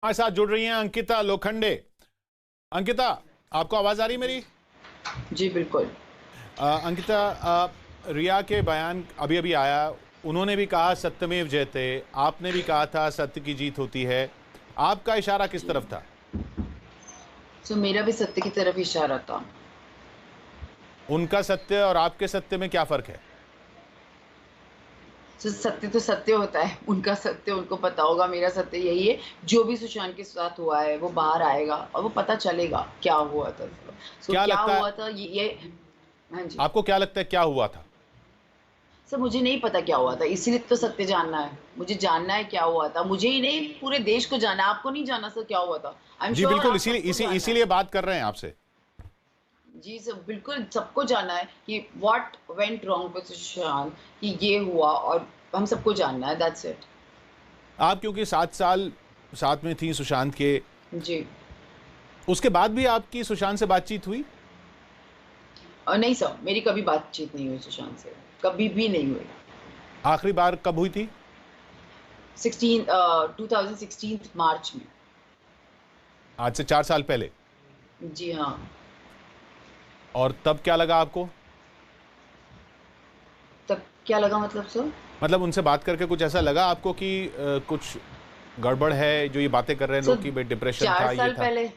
हमारे साथ जुड़ रही हैं अंकिता लोखंडे। अंकिता, आपको आवाज आ रही है मेरी? जी बिल्कुल। अंकिता, रिया के बयान अभी अभी आया। उन्होंने भी कहा सत्यमेव जयते, आपने भी कहा था सत्य की जीत होती है। आपका इशारा किस जी, तरफ था? सो मेरा भी सत्य की तरफ इशारा था। उनका सत्य और आपके सत्य में क्या फर्क है? सो सत्य तो सत्य होता है, उनका सत्य उनको पता होगा, मेरा सत्य यही है। जो भी सुशांत के साथ हुआ है वो बाहर आएगा और वो पता चलेगा क्या हुआ था। सो क्या क्या लगता है? हुआ था ये। हाँ जी। आपको क्या लगता है क्या हुआ था? सर मुझे नहीं पता क्या हुआ था, इसीलिए तो सत्य जानना है। मुझे जानना है क्या हुआ था, मुझे ही नहीं पूरे देश को जानना है। आपको नहीं जानना सर क्या हुआ था? आई एम जी श्योर बिल्कुल, आप इसीलिए सबको जानना है। इसीलिए बात कर रहे हैं आपसे। जी सर, बिल्कुल सबको जानना है कि what went wrong with Sushant, कि ये हुआ और हम सबको जानना है, दैट्स इट। आप क्योंकि 7 साल साथ में थी सुशांत के, जी। उसके बाद भी आपकी सुशांत से बातचीत हुई? नहीं सर, मेरी कभी बातचीत नहीं हुई सुशांत से, कभी भी नहीं हुई। आखिरी बार कब हुई थी? 2016 मार्च में। आज से 4 साल पहले। जी हाँ। और तब क्या लगा आपको? तब क्या लगा मतलब सर? मतलब उनसे बात करके कुछ ऐसा लगा आपको कि कुछ गड़बड़ है, जो ये बातें कर रहे हैं लोग सर कि भाई डिप्रेशन चार था, ये साल था? पहले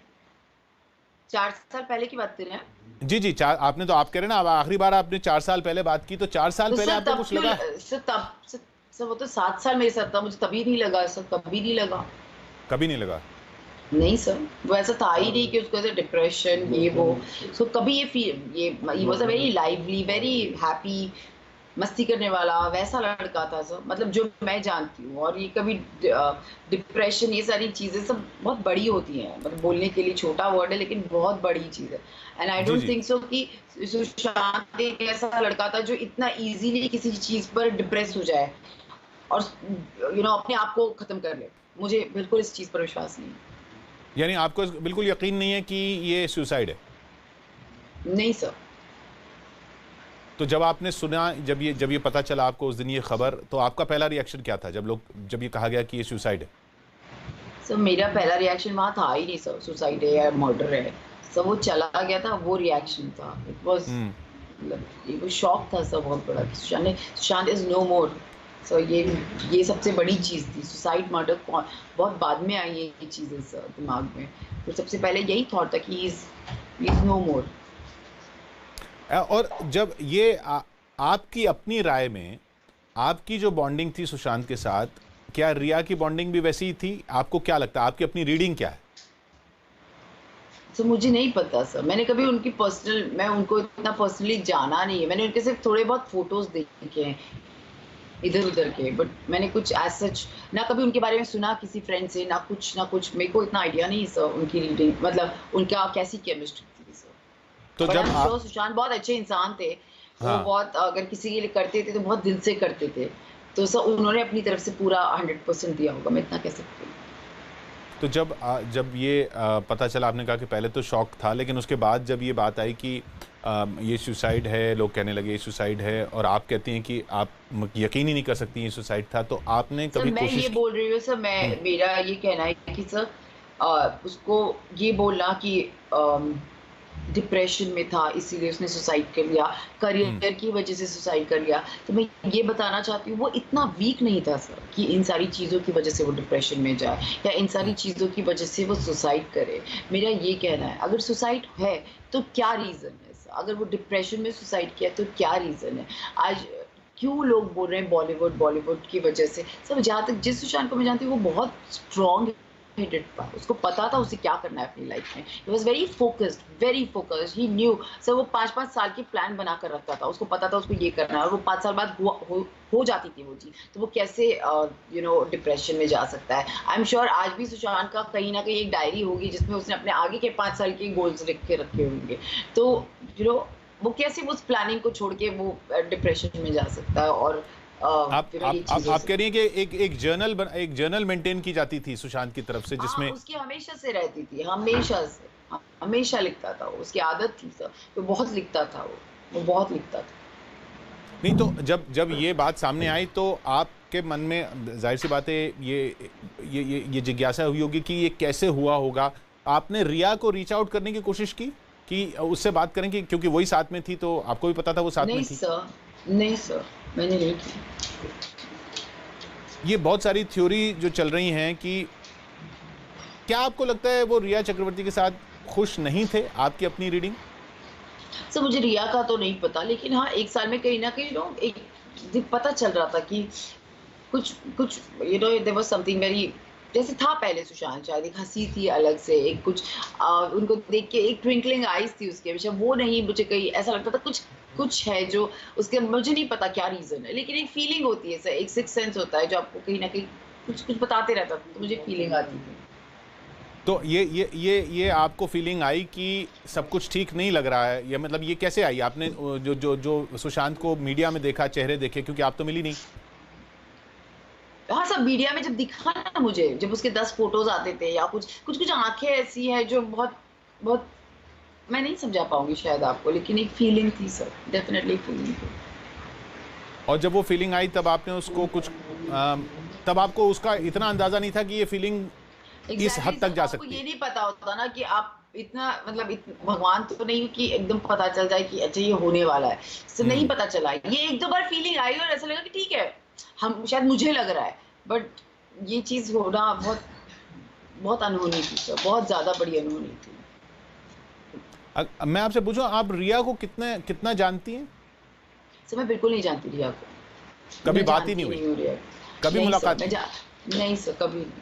4 साल पहले की बात कर रहे हैं? जी जी, चार आपने तो, आप कह रहे हैं ना, अब आखिरी बार आपने 4 साल पहले बात की, तो 4 साल तो पहले सर आपको तब कुछ क्यों लगा? सर तब सर वो तो 7 साल मेरे साथ था, मुझे तभी नहीं लगा सर, कभी नहीं लगा। कभी नहीं लगा? नहीं सर, वो ऐसा था ही नहीं कि उसको ऐसे डिप्रेशन ये वो। सो कभी ये he was a very lively, very happy, मस्ती करने वाला वैसा लड़का था सर, मतलब जो मैं जानती हूँ। और ये कभी डिप्रेशन, ये सारी चीजें सब बहुत बड़ी होती हैं, मतलब बोलने के लिए छोटा वर्ड है लेकिन बहुत बड़ी चीज है। एंड आई जी डोंट जी। थिंक सो कि सुशांत एक ऐसा लड़का था जो इतना इजीली किसी चीज पर डिप्रेस हो जाए और अपने आप को खत्म कर ले। मुझे बिल्कुल इस चीज पर विश्वास नहीं है। यानी आपको बिल्कुल यकीन नहीं है कि ये सुसाइड है? नहीं सर। तो जब आपने सुना, जब ये पता चला आपको उस दिन ये खबर, तो आपका पहला रिएक्शन क्या था जब ये कहा गया कि ये सुसाइड है? सर मेरा पहला रिएक्शन वहाँ था ही नहीं सर, सुसाइड है या मर्डर है। सर वो चला गया था, वो रिएक्शन था। It was hmm. मतलब ये वो शॉक था सर बहुत बड़ा कि Sushant is no more. Sir ये सबसे बड़ी चीज़ थी। सुसाइड मर्डर कौन बहुत बाद में आई ये चीज़ें सर दिमाग में। तो सबसे पहले यही थॉट था कि ही इज नो मोर। और जब ये आपकी अपनी राय में, आपकी जो बॉन्डिंग थी सुशांत के साथ, क्या रिया की बॉन्डिंग भी वैसी ही थी? आपको क्या लगता है, आपकी अपनी रीडिंग क्या है? सर मुझे नहीं पता सर, मैंने कभी उनकी पर्सनल मैं उनको इतना पर्सनली जाना नहीं है। मैंने उनके सिर्फ थोड़े बहुत फोटोज देखे हैं इधर-उधर के, बट मैंने कुछ एज़ सच ना कभी उनके बारे में सुना किसी फ्रेंड से, ना कुछ मेरे को इतना आइडिया नहीं सर उनकी रीडिंग, मतलब उनका कैसी केमिस्ट्री थी सर। तो बट आई जब एम आप, श्योर सुशांत बहुत अच्छे इंसान थे। वो हाँ, बहुत अगर किसी के लिए करते थे तो बहुत दिल से करते थे। तो सर उन्होंने अपनी तरफ से पूरा 100% दिया होगा, मैं इतना कह सकती हूँ। तो जब ये पता चला, आपने कहा कि पहले तो शॉक था, लेकिन उसके बाद जब ये बात आई कि ये सुसाइड है, लोग कहने लगे ये सुसाइड है, और आप कहती हैं कि आप यकीन ही नहीं कर सकती ये सुसाइड था, तो आपने सर कभी मैं ये कोशिश की? बोल रही हूँ सर, हम्म। मैं मेरा ये कहना है कि सर उसको ये बोलना कि डिप्रेशन में था इसीलिए उसने सुसाइड कर लिया, हम्म। करियर की वजह से सुसाइड कर लिया। तो मैं ये बताना चाहती हूँ वो इतना वीक नहीं था सर कि इन सारी चीज़ों की वजह से वो डिप्रेशन में जाए या इन सारी हम्म। चीज़ों की वजह से वो सुसाइड करे। मेरा ये कहना है अगर सुसाइड है तो क्या रीज़न है सर? अगर वो डिप्रेशन में सुसाइड किया तो क्या रीज़न है? आज क्यों लोग बोल रहे हैं बॉलीवुड की वजह से। सब जहाँ तक जिस सुशांत को मैं जानती हूँ वो बहुत स्ट्रॉन्ग हेडेड था। उसको पता था उसे क्या करना है अपनी लाइफ में। He was very focused, he new. Sir वो 5-5 साल की प्लान बना कर रखता था। उसको पता था उसको ये करना है और वो 5 साल बाद हो जाती थी वो चीज़। तो वो कैसे डिप्रेशन में जा सकता है। आई एम श्योर आज भी सुशांत का कहीं न कहीं एक डायरी होगी जिसमें उसने अपने आगे के 5 साल के गोल्स लिख के रखे होंगे। तो यू नो वो कैसे उस प्लानिंग को छोड़ के वो डिप्रेशन में जा सकता है और आप ये आप आप चीज़ों आप से। कह रही हैं कि एक जर्नल मेंटेन की जाती थी सुशांत की तरफ से, हाँ, जिसमें, उसकी हमेशा से रहती थी, हमेशा से। हमेशा लिखता था वो, उसकी आदत थी सर। तो बहुत लिखता था वो बहुत लिखता था। नहीं तो जब जब ये बात सामने आई तो आप आपके मन में जाहिर सी बात है ये जिज्ञासा हुई होगी कि ये कैसे हुआ होगा। आपने रिया को रीच आउट करने की कोशिश की कि उससे बात करें, कि क्योंकि वही साथ में थी तो आपको भी पता था वो साथ में नहीं थी? सर, नहीं सर, मैंने नहीं की। ये बहुत सारी थ्योरी जो चल रही हैं कि क्या आपको लगता है वो रिया चक्रवर्ती के साथ खुश नहीं थे? आपकी अपनी रीडिंग? सर मुझे रिया का तो नहीं पता, लेकिन हाँ, 1 साल में कहीं न कहीं एक पता चल रहा था कि कुछ कुछ देयर वाज़ समथिंग वेरी, जैसे था पहले सुशांत, शायद एक हँसी थी अलग से, एक कुछ उनको देख के एक ट्विंकलिंग आईज़ थी उसके हमेशा, वो नहीं, मुझे कहीं ऐसा लगता था कुछ कुछ है जो उसके, मुझे नहीं पता क्या रीज़न है, लेकिन एक फीलिंग होती है सर, एक सिक्स्थ सेंस होता है जो आपको कहीं न कहीं कुछ कुछ बताते रहता था, तो मुझे फीलिंग आती थी। तो ये आपको फीलिंग आई कि सब कुछ ठीक नहीं लग रहा है, या मतलब ये कैसे आई? आपने जो जो जो सुशांत को मीडिया में देखा, चेहरे देखे, क्योंकि आप तो मिली नहीं। हाँ, सब मीडिया में जब दिखा ना मुझे, जब उसके 10 फ़ोटोज़ आते थे या कुछ आँखें ऐसी हैं जो बहुत बहुत, मैं नहीं समझा पाऊँगी शायद आपको, लेकिन एक फीलिंग थी सर, डेफ़िनेटली फीलिंग थी। और जब वो फीलिंग आई तब आपने उसको कुछ तब आपको उसका इतना अंदाजा नहीं था कि ये फीलिंग इस एग्ज़ैक्टली हद तक सर, जा आपको सकती ये है? नहीं पता होता ना कि आप इतना, मतलब भगवान तो नहीं कि एकदम पता चल जाए कि अच्छा ये होने वाला है। तो नहीं हुँ। पता चला। ये 1-2 बार फीलिंग आई और ऐसा लगा कि ठीक है, हम शायद मुझे लग रहा है, बट ये चीज़ होना बहुत बहुत अनहोनी थी सर, बहुत ज़्यादा बड़ी अनहोनी थी। मैं आपसे पूछूँ, आप रिया को कितना जानती हैं? सर मैं बिल्कुल नहीं जानती रिया को, कभी मैं बात ही नहीं जानती हुई? नहीं हूँ रिया को। कभी नहीं सर, मुलाकात मैं नहीं? नहीं सर, कभी नहीं।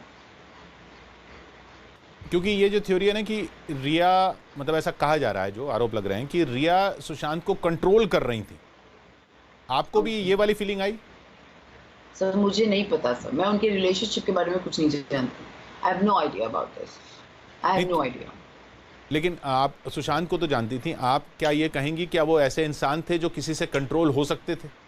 क्योंकि ये जो थ्योरी है ना कि रिया, मतलब ऐसा कहा जा रहा है, जो आरोप लग रहे हैं कि रिया सुशांत को कंट्रोल कर रही थी। आपको भी ओके। ये वाली फीलिंग आई? सर मुझे नहीं पता सर, मैं उनके रिलेशनशिप के बारे में कुछ नहीं जानती। I have no idea about this. I नहीं हैव नो आइडिया। लेकिन आप सुशांत को तो जानती थी। आप क्या ये कहेंगी क्या वो ऐसे इंसान थे जो किसी से कंट्रोल हो सकते थे?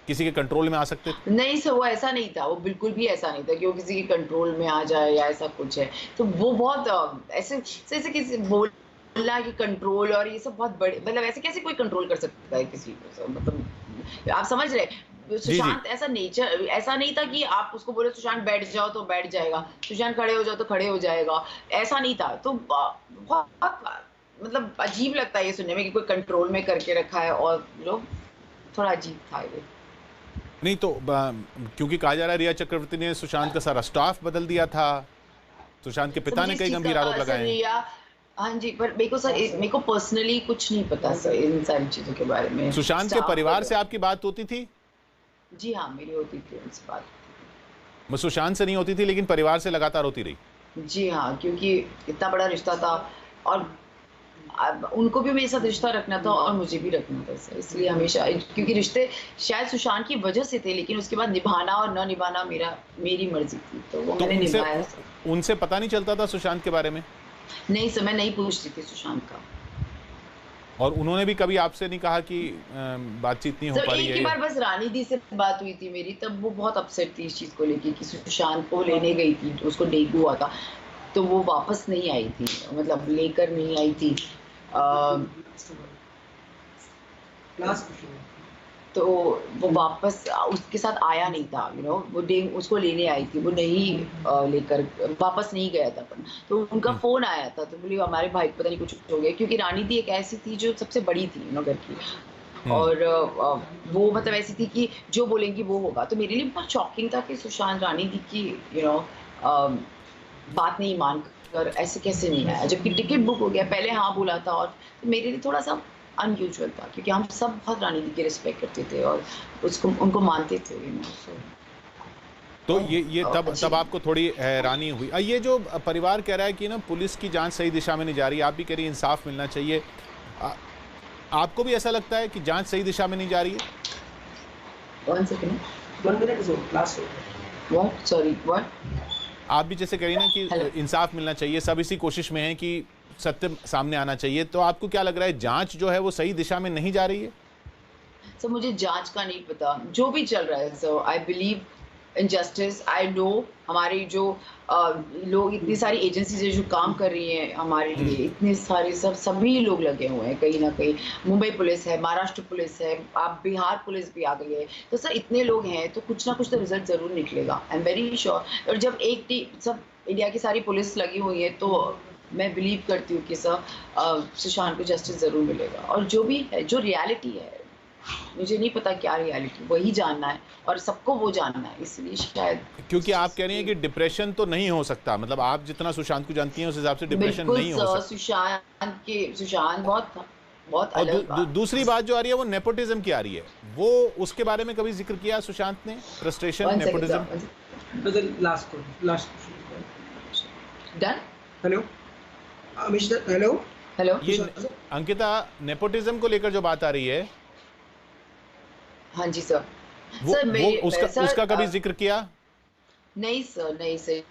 किसी के कंट्रोल में आ सकते थे? नहीं सर, वो ऐसा नहीं था, वो बिल्कुल भी ऐसा नहीं था कि वो किसी के कंट्रोल में आ जाए या ऐसा कुछ है। तो वो बहुत ऐसे ऐसे किसी बोलना कि कंट्रोल और ये सब बहुत बड़े, मतलब ऐसे कैसे कोई कंट्रोल कर सकता है किसी को सर, मतलब आप समझ रहे हैं? जी, जी। सुशांत ऐसा नेचर ऐसा नहीं था कि आप उसको बोले सुशांत बैठ जाओ तो बैठ जाएगा, सुशांत खड़े हो जाओ तो खड़े हो जाएगा, ऐसा नहीं था। तो बहुत मतलब अजीब लगता है ये सुनने में कि कोई कंट्रोल में करके रखा है, और लोग, थोड़ा अजीब था ये। नहीं तो क्योंकि कहा जा रहा है रिया चक्रवर्ती ने सुशांत का सारा स्टाफ बदल दिया था। सुशांत के सर पिता मुझे ने इस कई चीज़ का गंभीर आरोप सर लगाए हैं। रिया, हाँ जी, पर मेरे को पर्सनली कुछ नहीं पता सर इन सारी चीज़ों के बारे में। सुशांत के स्टाफ परिवार से वगैरह, आपकी बात होती थी? जी हाँ, मेरी होती थी उनसे बात। सुशांत से नहीं होती थी, लेकिन परिवार से लगातार होती रही। जी हाँ, क्योंकि इतना बड़ा रिश्ता था, और अब उनको भी मेरे साथ रिश्ता रखना था और मुझे भी रखना था सर, इसलिए हमेशा, क्योंकि रिश्ते शायद सुशांत की वजह से थे, लेकिन उसके बाद निभाना और ना निभाना मेरी मर्ज़ी थी, तो वो तो मैंने निभाया सर। उनसे पता नहीं चलता था सुशांत के बारे में? नहीं सर, मैं नहीं पूछती थी सुशांत का। और उन्होंने भी कभी आपसे नहीं कहा कि बातचीत नहीं हो सर पा रही एक है ही या? बार बस रानी दी से बात हुई थी मेरी, तब वो बहुत अपसेट थी इस चीज़ को लेके कि सुशांत को लेने गई थी, उसको डेंगू हुआ था, तो वो वापस नहीं आई थी, मतलब लेकर नहीं आई थी। अ, तो वो वापस उसके साथ आया नहीं था, वो उसको लेने आई थी, वो नहीं लेकर वापस नहीं गया था। तो उनका हुँ, फ़ोन आया था, तो बोली हमारे भाई को पता नहीं कुछ हो गया, क्योंकि रानी दी एक ऐसी थी जो सबसे बड़ी थी घर की। हुँ। और वो मतलब ऐसी थी कि जो बोलेंगी वो होगा। तो मेरे लिए बहुत शॉकिंग था कि सुशांत रानी दी की बात नहीं मानकर ऐसे कैसे नहीं आया, जबकि टिकट बुक हो गया, पहले हाँ बोला था। और तो मेरे लिए थोड़ा-सा अनयूजुअल था, क्योंकि हम सब बहुत रानी दी की रिस्पेक्ट करते थे और उसको उनको मानते थे, सो तो ये बहुत तब अच्छी। आपको थोड़ी हैरानी हुई। ये जो परिवार कह रहा है कि ना पुलिस की जाँच सही दिशा में नहीं जा रही, आप भी कह रही हैं इंसाफ मिलना चाहिए। अ, आपको भी ऐसा लगता है कि जाँच सही दिशा में नहीं जा रही है? 1 second. 1 minute is over, last one. What? Sorry, what? आप भी जैसे कह रही हैं ना कि हेलो। इंसाफ मिलना चाहिए, सब इसी कोशिश में हैं कि सत्य सामने आना चाहिए। तो आपको क्या लग रहा है, जाँच जो है वो सही दिशा में नहीं जा रही है? सर मुझे जाँच का नहीं पता, जो भी चल रहा है sir, I believe injustice. I know हमारी जो लोग, इतनी सारी एजेंसीज जो काम कर रही हैं हमारे लिए, इतने सारे सभी लोग लगे हुए हैं कहीं ना कहीं। मुंबई पुलिस है, महाराष्ट्र पुलिस है, आप बिहार पुलिस भी आ गई है, तो सर इतने लोग हैं तो कुछ ना कुछ तो रिजल्ट जरूर निकलेगा। I am very sure. और जब एक टीम, सब इंडिया की सारी पुलिस लगी हुई है, तो मैं बिलीव करती हूँ कि सर सुशांत को जस्टिस जरूर मिलेगा। और जो भी है, जो रियलिटी है, मुझे नहीं पता क्या रियलिटी, वही जानना है और सबको वो जानना है, इसलिए शायद। क्योंकि आप कह रही हैं कि डिप्रेशन तो नहीं हो सकता, मतलब आप जितना सुशांत को जानती हैं उस हिसाब से डिप्रेशन बिल्कुल नहीं हो सर, सकता। सुशांत बहुत और अलग बात। दूसरी बात जो आ रही है वो नेपोटिज्म की आ रही है, वो उसके बारे में कभी जिक्र किया सुशांत ने? Frustration, One second, nepotism. sir. But the last one, last. Done? Hello, Amish, hello. Hello? ये अंकिता, नेपोटिज्म को लेकर जो बात आ रही है, हाँ जी सर। वो सर उसका कभी जिक्र किया? नहीं सर, नहीं सर,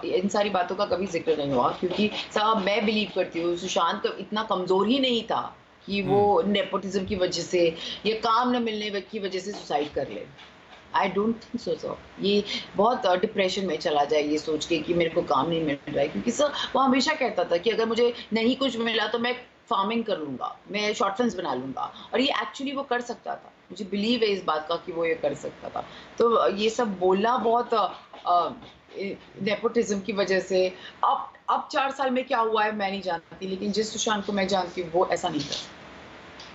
इन सारी बातों का कभी जिक्र नहीं हुआ, क्योंकि साहब मैं बिलीव करती हूँ सुशांत इतना कमजोर ही नहीं था कि वो नेपोटिज्म की वजह से या काम न मिलने की वजह से सुसाइड कर ले। I don't think so sir. ये बहुत डिप्रेशन में चला जाए ये सोच के कि मेरे को काम नहीं मिल रहा है, क्योंकि सर वो हमेशा कहता था कि अगर मुझे नहीं कुछ मिला तो मैं फार्मिंग कर लूंगा, मैं शॉर्ट फिल्म्स बना लूंगा, और ये एक्चुअली वो कर सकता था। मुझे बिलीव है इस बात का कि वो ये कर सकता था। तो ये सब बोलना बहुत नेपोटिज्म की वजह से। अब 4 साल में क्या हुआ है मैं नहीं जानती, लेकिन जिस सुशांत को मैं जानती हूँ वो ऐसा नहीं था।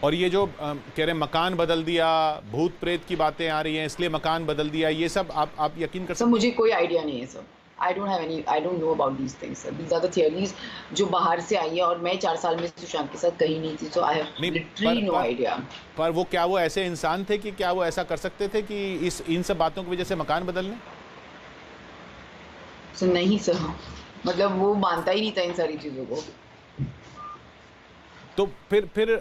और ये जो कह रहे मकान बदल दिया, भूत प्रेत की बातें आ रही हैं इसलिए मकान बदल दिया, ये सब आप यकीन कर सर सकते मुझे कोई आइडिया नहीं है sir. I don't know about these things sir. These are the theories जो बाहर से आई है, और मैं 4 साल में सुशांत के साथ कहीं नहीं थी, सो आई हैव नहीं, लिटरली नो आइडिया। पर वो क्या वो ऐसे इंसान थे कि क्या वो ऐसा कर सकते थे कि इन सब बातों की वजह से मकान बदलने? सर नहीं सर, मतलब वो मानता ही नहीं था इन सारी चीजों को। तो फिर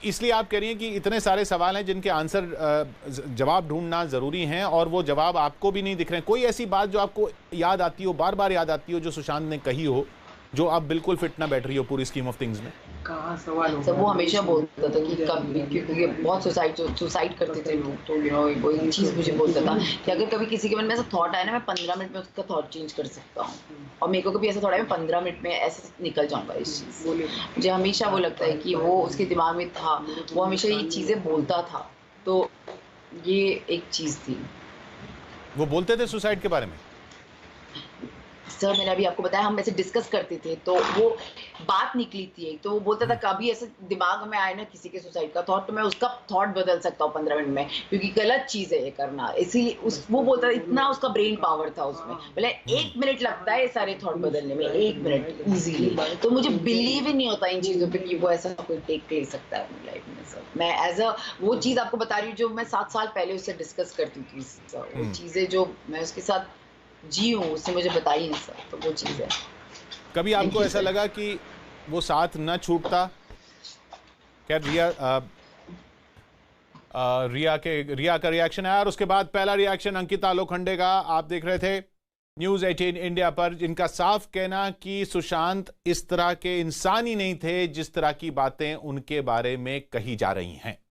इसलिए आप कह रही हैं कि इतने सारे सवाल हैं जिनके आंसर जवाब ढूंढना ज़रूरी हैं, और वो जवाब आपको भी नहीं दिख रहे हैं। कोई ऐसी बात जो आपको याद आती हो, बार बार याद आती हो, जो सुशांत ने कही हो, जो आप बिल्कुल फिट ना बैठ रही हो पूरी स्कीम ऑफ थिंग्स में? कहाँ सवाल होगा? सब वो हमेशा बोलता था कि कभी, क्योंकि बहुत सुसाइड करते थे लोग, तो वो एक चीज़ मुझे बोलता था कि अगर कभी किसी के मन में ऐसा थॉट आया ना, मैं 15 मिनट में उसका थॉट चेंज कर सकता हूँ। और मेरे को कभी ऐसा थॉट आया, मैं 15 मिनट में ऐसे निकल जाऊंगा इस चीज़ से। मुझे हमेशा वो लगता है कि वो उसके दिमाग में था, वो हमेशा ये चीज़ें बोलता था। तो ये एक चीज़ थी। वो बोलते थे सुसाइड के बारे में? सर मैंने अभी आपको बताया, हम ऐसे डिस्कस करते थे तो वो बात निकली थी, तो वो बोलता था कभी ऐसे दिमाग में आए ना किसी के सुसाइड का थॉट, तो मैं उसका थॉट बदल सकता हूँ 15 मिनट में, क्योंकि गलत चीज है ये करना। इसीलिए वो बोलता था, इतना उसका ब्रेन पावर था उसमें, बोले 1 मिनट लगता है ये सारे थॉट बदलने में, 1 मिनट इजीली। तो मुझे बिलीव ही नहीं होता इन चीजों पे कि वो ऐसा कोई टेक ले सकता है अपनी लाइफ में। सर मैं एज अ वो चीज आपको बता रही हूँ जो मैं 7 साल पहले उससे डिस्कस करती थी, वो चीजें जो मैं उसके साथ जी हूँ, उससे मुझे बताई नहीं सर, तो वो चीज़ है। कभी आपको ऐसा लगा कि वो साथ न छूटता? खैर रिया का रिएक्शन आया, और उसके बाद पहला रिएक्शन अंकिता लोखंडे का। आप देख रहे थे न्यूज़ 18 इंडिया पर, जिनका साफ कहना कि सुशांत इस तरह के इंसान ही नहीं थे जिस तरह की बातें उनके बारे में कही जा रही हैं।